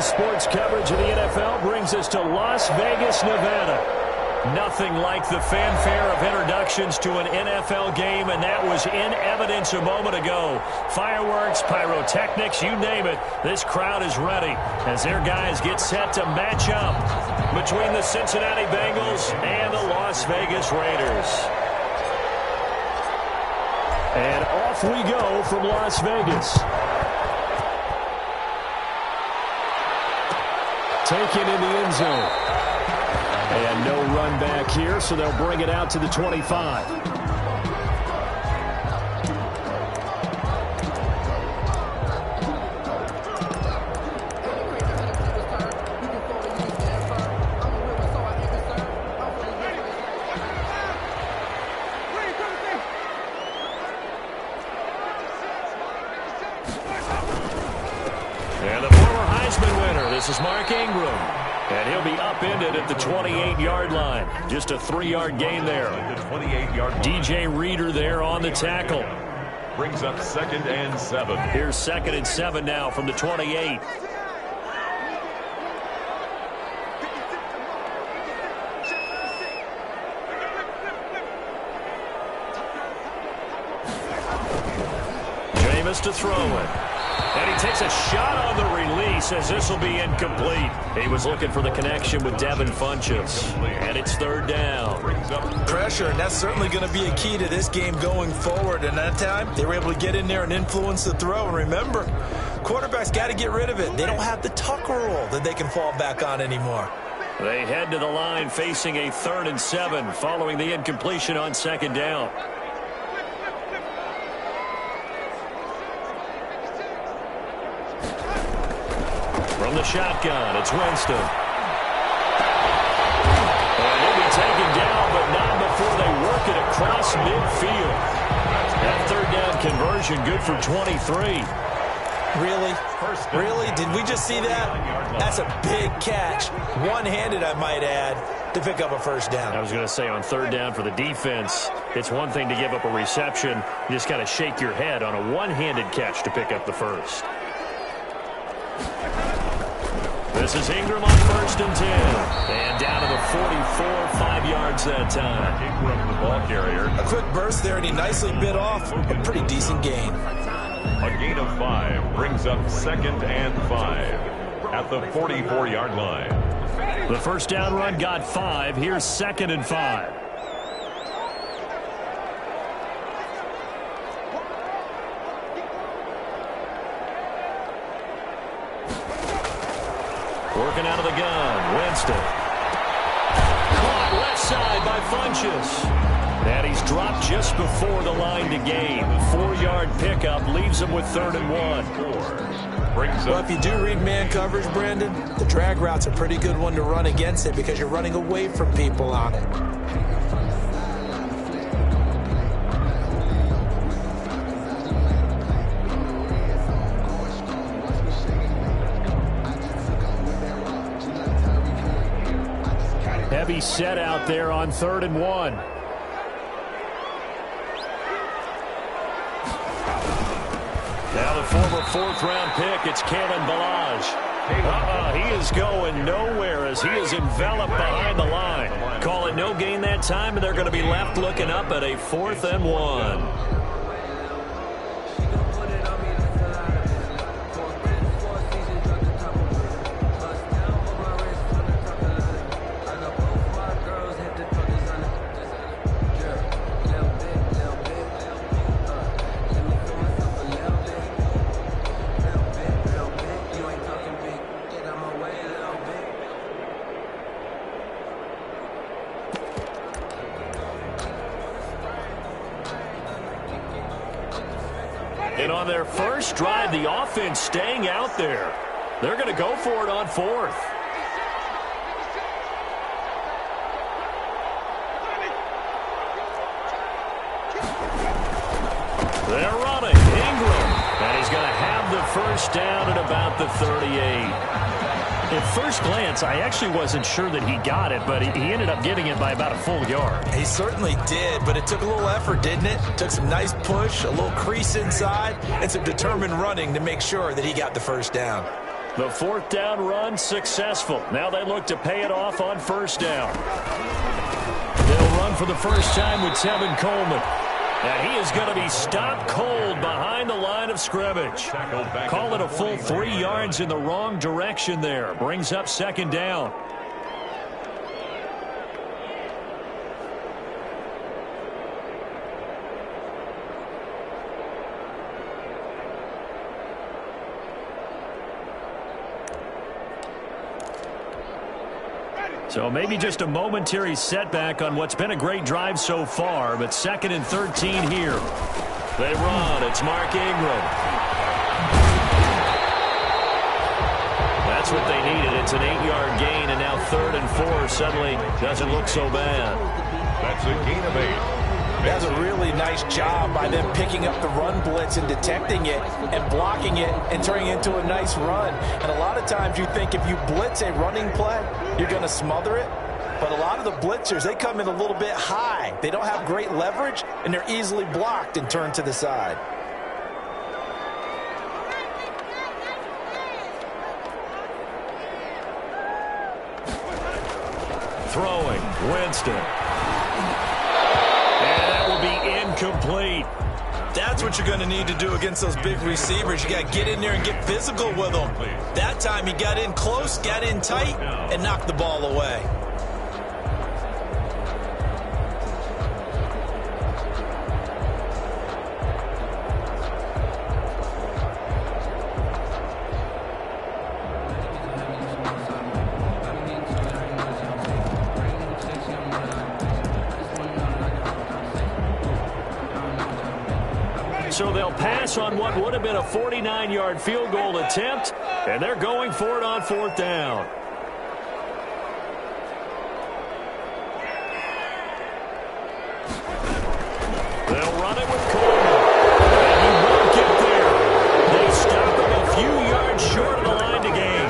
Sports coverage of the NFL brings us to Las Vegas, Nevada. Nothing like the fanfare of introductions to an NFL game, and that was in evidence a moment ago. Fireworks, pyrotechnics, you name it. This crowd is ready as their guys get set to match up between the Cincinnati Bengals and the Las Vegas Raiders. And off we go from Las Vegas. Taken in the end zone. And no run back here, so they'll bring it out to the 25. And the former Heisman winner, this is Mark Ingram. And he'll be upended at the 28-yard line. Just a 3-yard gain there. DJ Reader there on the tackle. Brings up 2nd and 7. Here's 2nd and 7 now from the 28. Jameis to throw it. And he takes a shot on the release as this will be incomplete. He was looking for the connection with Devin Funchess. And it's 3rd down. Pressure, and that's certainly going to be a key to this game going forward. And that time, they were able to get in there and influence the throw. And remember, quarterbacks got to get rid of it. They don't have the Tucker rule that they can fall back on anymore. They head to the line facing a 3rd and 7 following the incompletion on 2nd down. From the shotgun, it's Winston. And he'll be taken down, but not before they work it across midfield. That 3rd down conversion good for 23. Really? Really? Did we just see that? That's a big catch. One-handed, I might add, to pick up a 1st down. I was going to say on 3rd down for the defense, it's one thing to give up a reception. You just got to shake your head on a one-handed catch to pick up the 1st. This is Ingram on 1st and 10. And down to the 44, 5 yards that time. Ingram, the ball carrier. A quick burst there, and he nicely bit off a pretty decent gain. A gain of 5 brings up 2nd and 5 at the 44-yard line. The 1st down run got 5. Here's 2nd and 5. Working out of the gun, Winston. Caught left side by Funchess. And he's dropped just before the line to gain. 4-yard pickup leaves him with 3rd and 1. Well, if you do read man coverage, Brandon, the drag route's a pretty good one to run against it because you're running away from people on it. Heavy set out there on 3rd and 1. Now the former 4th-round pick, it's Kalen Ballage. He is going nowhere as he is enveloped behind the line. Call it no gain that time, and they're going to be left looking up at a 4th and 1. And on their first drive, the offense staying out there. They're going to go for it on 4th. They're running. Ingram. And he's going to have the 1st down at about the 38. At first glance, I actually wasn't sure that he got it, but he ended up getting it by about a full yard. He certainly did, but it took a little effort, didn't it? Took some nice push, a little crease inside, and some determined running to make sure that he got the 1st down. The fourth down run successful. Now they look to pay it off on first down. They'll run for the first time with Tevin Coleman. And he is going to be stopped cold behind the line of scrimmage. Call it a full 3 yards in the wrong direction there. Brings up second down. So maybe just a momentary setback on what's been a great drive so far, but 2nd and 13 here. They run. It's Mark Ingram. That's what they needed. It's an 8-yard gain, and now 3rd and 4 suddenly doesn't look so bad. That's a gain of 8. That's a really nice job by them picking up the run blitz and detecting it and blocking it and turning it into a nice run. And a lot of times you think if you blitz a running play, you're going to smother it. But a lot of the blitzers, they come in a little bit high. They don't have great leverage, and they're easily blocked and turned to the side. Throwing, Winston. Incomplete. That's what you're going to need to do against those big receivers. You got to get in there and get physical with them. That time he got in close, got in tight, and knocked the ball away. So they'll pass on what would have been a 49-yard field goal attempt, and they're going for it on 4th down. They'll run it with Coleman, and he won't get there. They stop him a few yards short of the line to gain.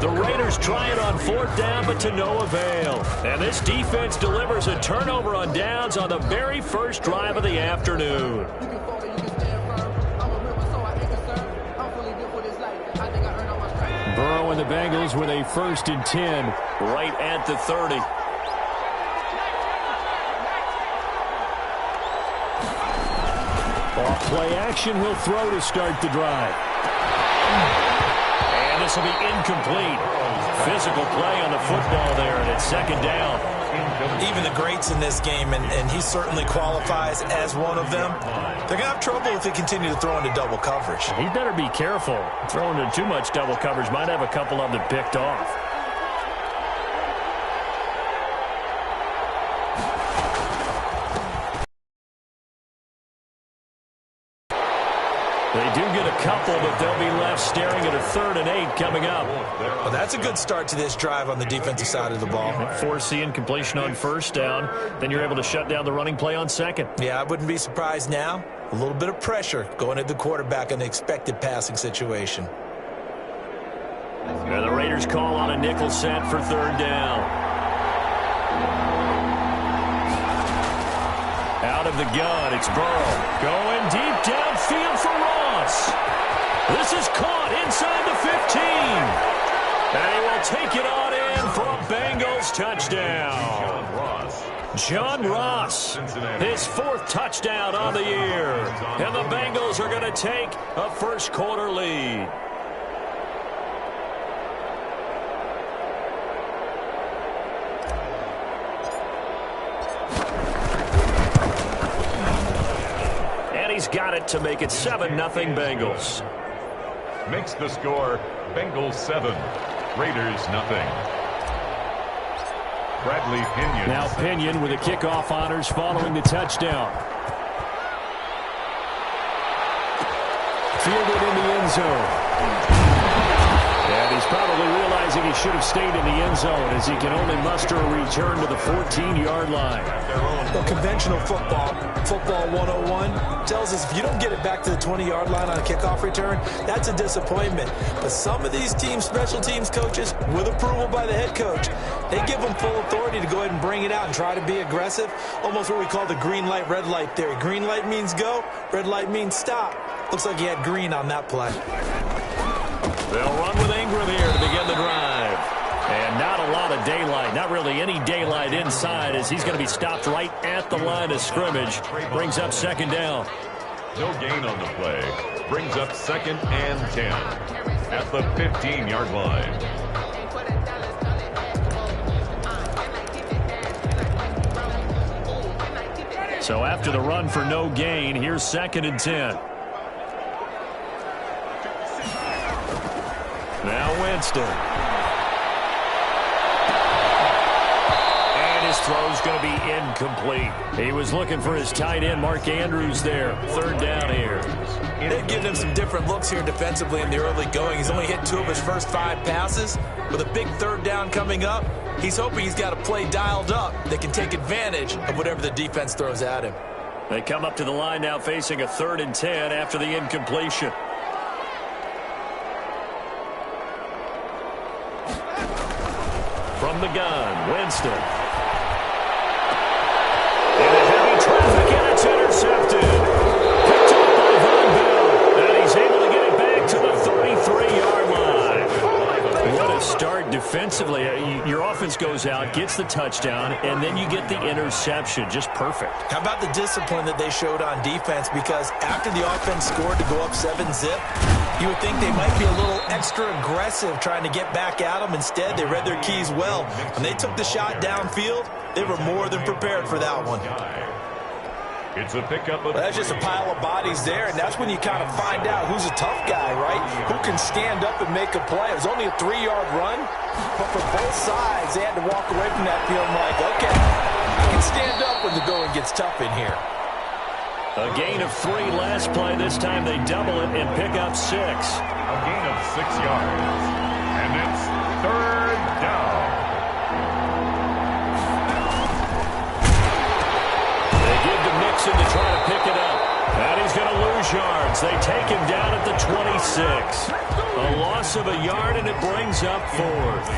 The Raiders try it on 4th down, but to no avail. And this defense delivers a turnover on downs on the very first drive of the afternoon. Burrow and the Bengals with a 1st and 10 right at the 30. Off play action, he'll throw to start the drive. And this will be incomplete. Physical play on the football there, and it's 2nd down. Even the greats in this game, and he certainly qualifies as one of them, they're going to have trouble if they continue to throw into double coverage. He better be careful. Throwing into too much double coverage might have a couple of them picked off. They do get a couple, but they'll be left staring at a 3rd and 8 coming up. Well, that's a good start to this drive on the defensive side of the ball. Force the incompletion on 1st down. Then you're able to shut down the running play on 2nd. Yeah, I wouldn't be surprised now. A little bit of pressure going at the quarterback in the expected passing situation. And the Raiders call on a nickel set for 3rd down. Out of the gun, it's Burrow. Going deep downfield for Ross. This is caught inside the 15. And he will take it on in for a Bengals touchdown. John Ross, his 4th touchdown on the year. And the Bengals are going to take a first-quarter lead. He's got it to make it 7-0 Bengals. Makes the score Bengals 7, Raiders nothing. Bradley Pinion. Now Pinion with the kickoff honors following the touchdown. Fielded in the end zone. And he's probably realizing he should have stayed in the end zone as he can only muster a return to the 14-yard line. Well, conventional football 101, tells us if you don't get it back to the 20-yard line on a kickoff return, that's a disappointment. But some of these teams, special teams coaches, with approval by the head coach, they give them full authority to go ahead and bring it out and try to be aggressive, almost what we call the green light, red light theory. Green light means go, red light means stop. Looks like he had green on that play. They'll run with Ingram lot of daylight. Not really any daylight inside as he's going to be stopped right at the line of scrimmage. Brings up second down. No gain on the play. Brings up 2nd and 10 at the 15-yard line. So after the run for no gain, here's 2nd and 10. Now Winston. And his throw's going to be incomplete. He was looking for his tight end, Mark Andrews, there. 3rd down here. They've given him some different looks here defensively in the early going. He's only hit 2 of his first 5 passes. With a big 3rd down coming up, he's hoping he's got a play dialed up that can take advantage of whatever the defense throws at him. They come up to the line now facing a 3rd and 10 after the incompletion. From the gun, Winston. And a heavy traffic, and it's intercepted. Picked up by Von Bell, and he's able to get it back to the 33-yard line. What a start defensively. Your offense goes out, gets the touchdown, and then you get the interception. Just perfect. How about the discipline that they showed on defense? Because after the offense scored to go up 7-zip, you would think they might be a little extra aggressive trying to get back at them. Instead, they read their keys well. When they took the shot downfield, they were more than prepared for that one. It's a pickup of... That's just a pile of bodies there, and that's when you kind of find out who's a tough guy, right? Who can stand up and make a play. It was only a 3-yard run, but for both sides, they had to walk away from that feeling like, okay, I can stand up when the going gets tough in here. A gain of 3 last play. This time they double it and pick up 6. A gain of 6 yards. And it's 3rd down. They give to Mixon to try to pick it up. And he's going to lose yards. They take him down at the 26. A loss of a yard, and it brings up 4th.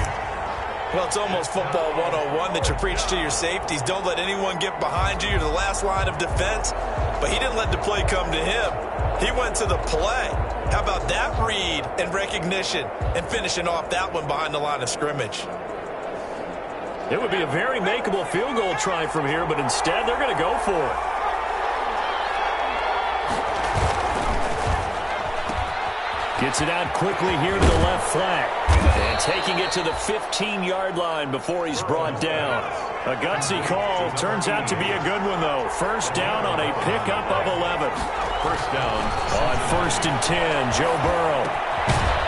Well, it's almost football 101 that you preach to your safeties. Don't let anyone get behind you. You're the last line of defense. But he didn't let the play come to him. He went to the play. How about that read and recognition and finishing off that one behind the line of scrimmage? It would be a very makeable field goal try from here, but instead they're going to go for it. Gets it out quickly here to the left flat. And taking it to the 15-yard line before he's brought down. A gutsy call. Turns out to be a good one, though. 1st down on a pickup of 11. 1st down. On 1st and 10, Joe Burrow.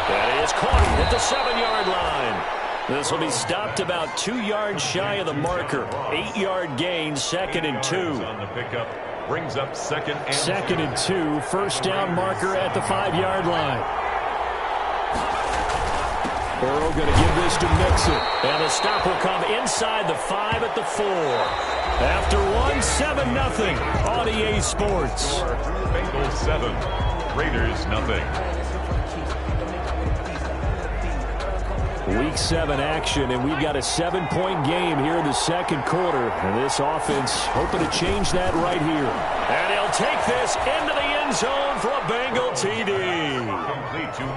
That is caught at the 7-yard line. This will be stopped about 2 yards shy of the marker. 8-yard gain, 2nd and 2. On the pickup. Brings up 2nd and 2nd and 2. 1st down marker at the 5-yard line. Burrow going to give this to Mixon. And the stop will come inside the 5 at the 4. After 1, 7-0 on EA Sports. Bengals 7. Raiders nothing. Week 7 action, and we've got a 7-point game here in the 2nd quarter. And this offense hoping to change that right here. And he'll take this into the end zone for a Bengal TD.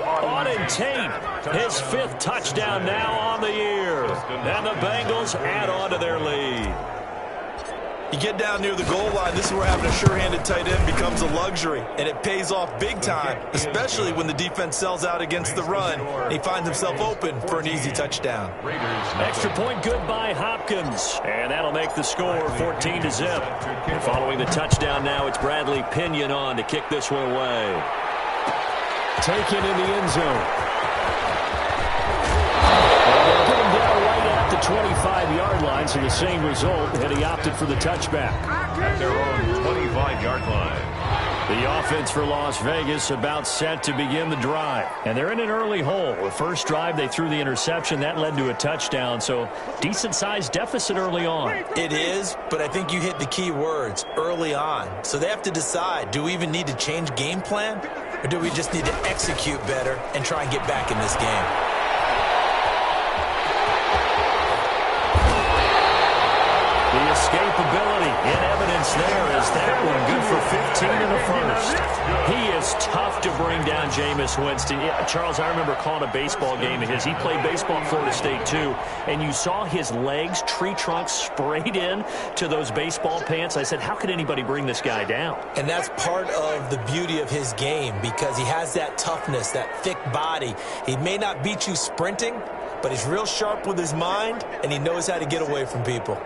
Auden Tate, his 5th touchdown now on the year. And the Bengals add on to their lead. You get down near the goal line, this is where having a sure-handed tight end becomes a luxury, and it pays off big time, especially when the defense sells out against the run, and he finds himself open for an easy touchdown. Extra point good by Hopkins, and that'll make the score 14-0. And following the touchdown now, it's Bradley Pinion on to kick this one away. Taken in the end zone. Get him down right at the 25-yard line, so the same result, and he opted for the touchback. At their own 25-yard line. The offense for Las Vegas about set to begin the drive. And they're in an early hole. The first drive, they threw the interception. That led to a touchdown, so decent-sized deficit early on. It is, but I think you hit the key words, early on. So they have to decide, do we even need to change game plan? Or do we just need to execute better and try and get back in this game? The escapability in evidence offense there as that one good for 15 in the first. He is tough to bring down, Jameis Winston. Yeah, Charles, I remember calling a baseball game of his. He played baseball at Florida State, too, and you saw his legs, tree trunks sprayed in to those baseball pants. I said, how could anybody bring this guy down? And that's part of the beauty of his game because he has that toughness, that thick body. He may not beat you sprinting, but he's real sharp with his mind, and he knows how to get away from people.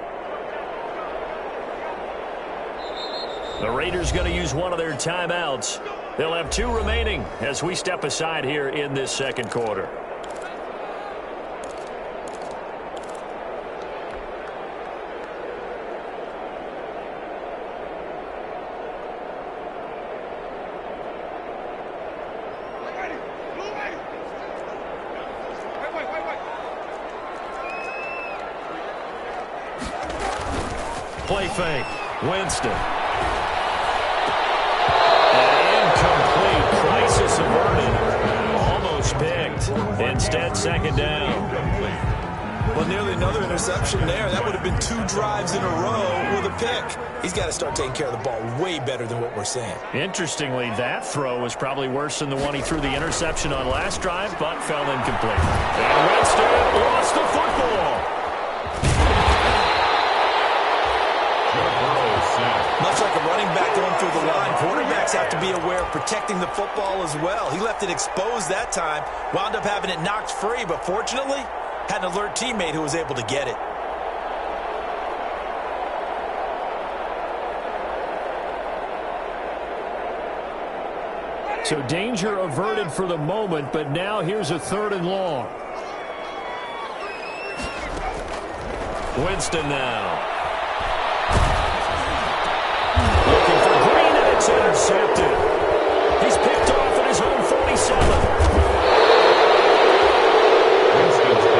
The Raiders going to use one of their timeouts. They'll have 2 remaining as we step aside here in this second quarter. Play fake. Winston. Crisis averted. Almost picked. Instead, second down. Well, nearly another interception there. That would have been 2 drives in a row with a pick. He's got to start taking care of the ball way better than what we're seeing. Interestingly, that throw was probably worse than the one he threw the interception on last drive, but fell incomplete. And Winston lost the football. Much like a running back going through the line, quarterbacks have to be aware of protecting the football as well. He left it exposed that time, wound up having it knocked free, but fortunately, had an alert teammate who was able to get it. So danger averted for the moment, but now here's a 3rd and long. Winston now. Looking for Green, and it's intercepted. He's picked off at his own 47.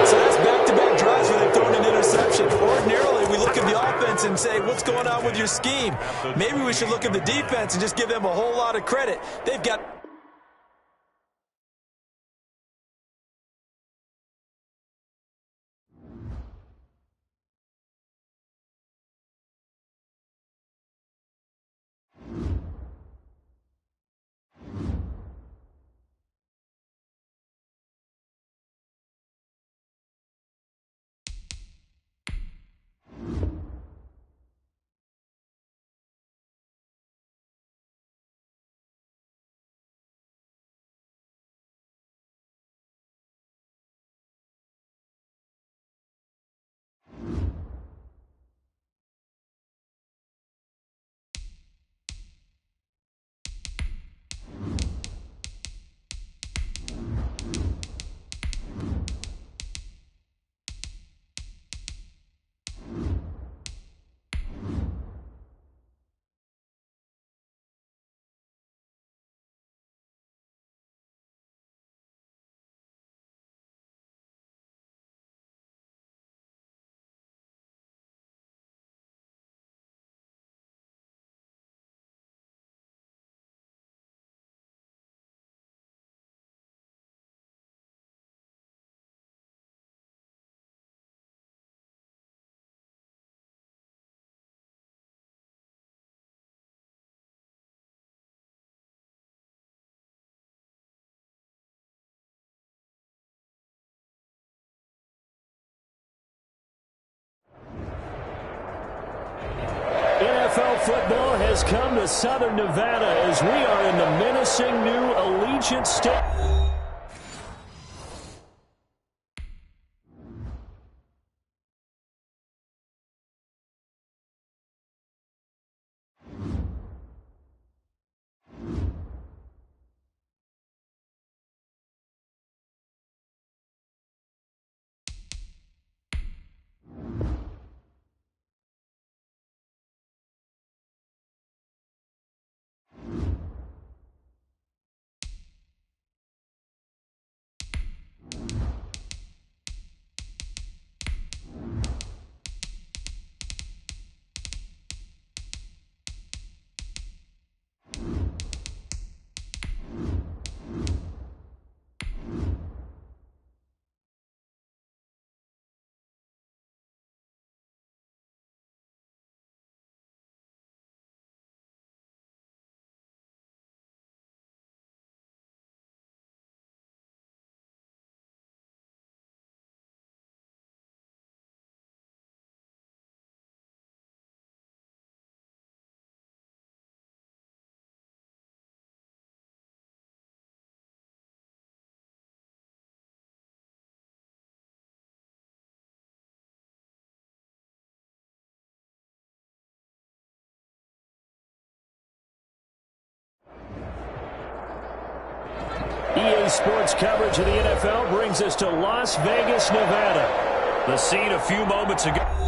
So that's back-to-back drives where they've thrown an interception. Ordinarily, we look at the offense and say, what's going on with your scheme? Maybe we should look at the defense and just give them a whole lot of credit. They've got... NFL football has come to Southern Nevada as we are in the menacing new Allegiant Stadium. Daily sports coverage of the NFL brings us to Las Vegas, Nevada. The scene a few moments ago.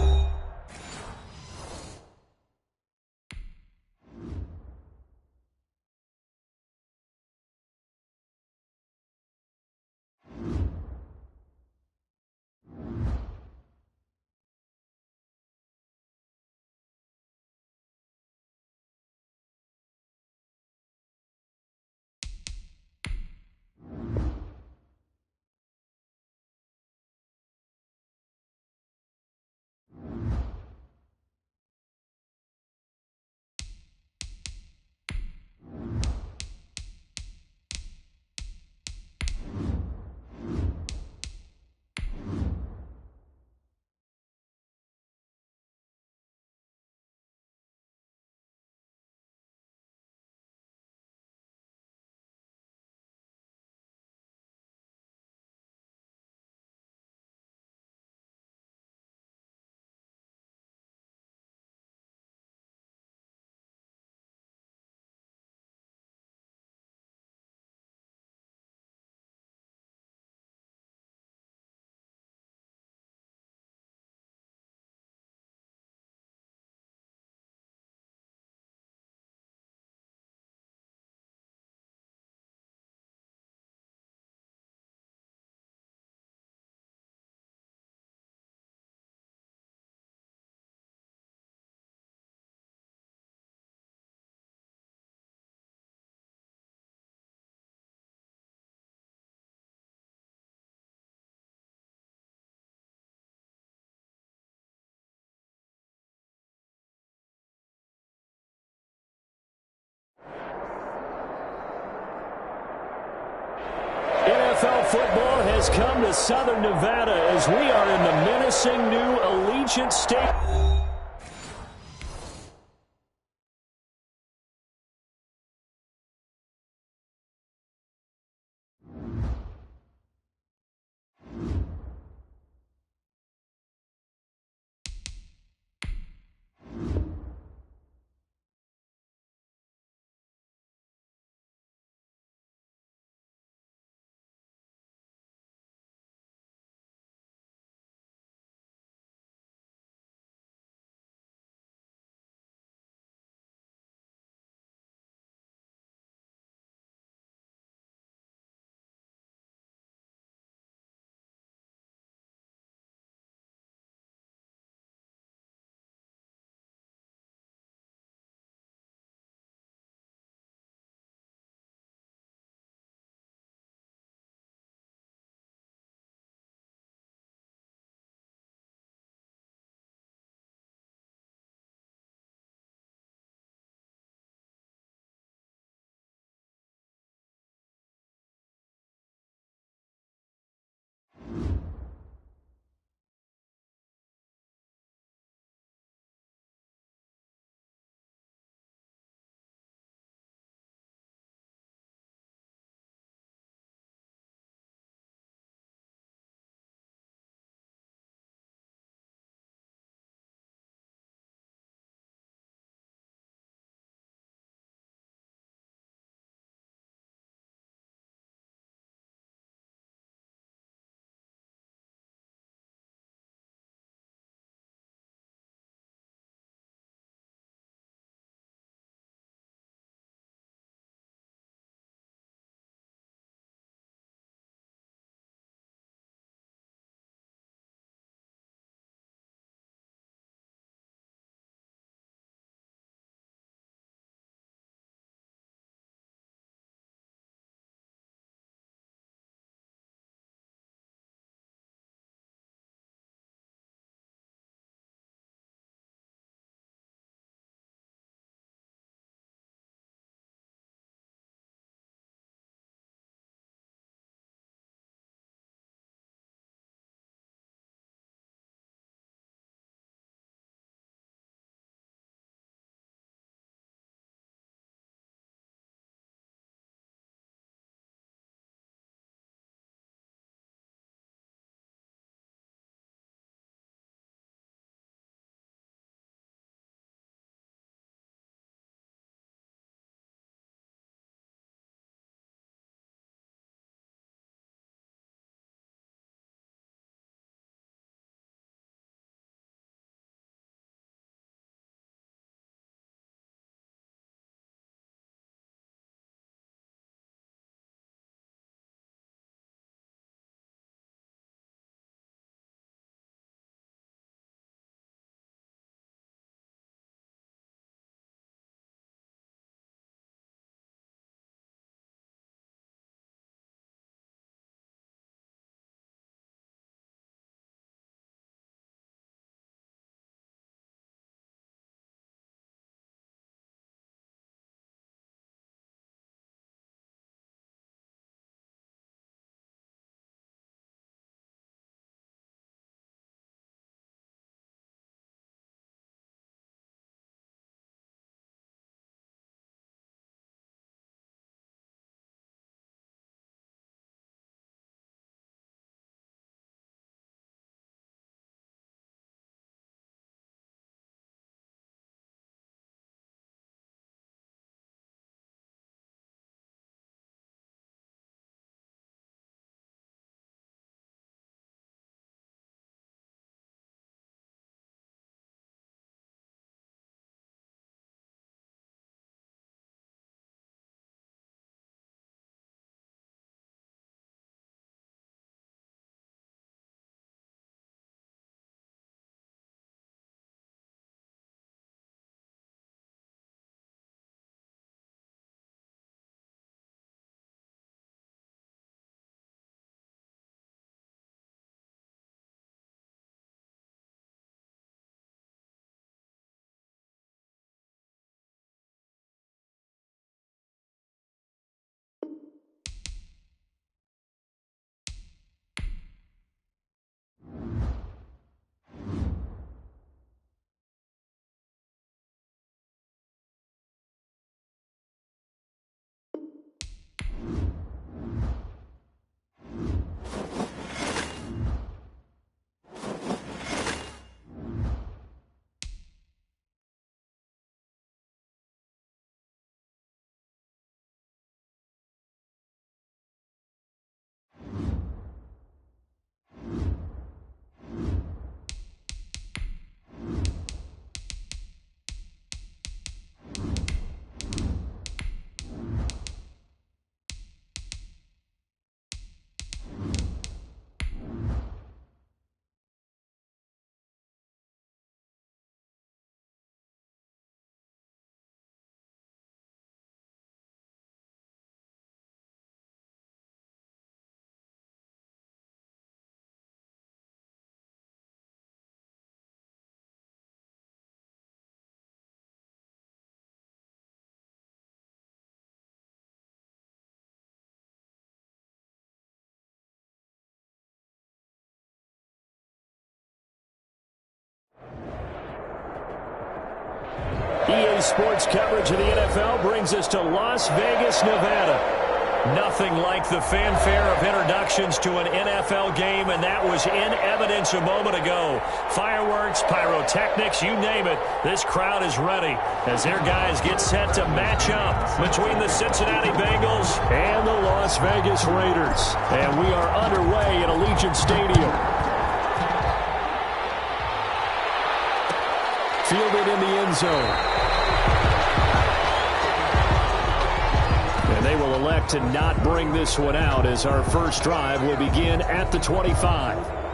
NFL football has come to Southern Nevada as we are in the menacing new Allegiant Stadium. sports coverage of the NFL brings us to Las Vegas, Nevada. Nothing like the fanfare of introductions to an NFL game, and that was in evidence a moment ago. Fireworks, pyrotechnics, you name it. This crowd is ready as their guys get set to match up between the Cincinnati Bengals and the Las Vegas Raiders. And we are underway at Allegiant Stadium. Fielded in the end zone. And they will elect to not bring this one out as our first drive will begin at the 25.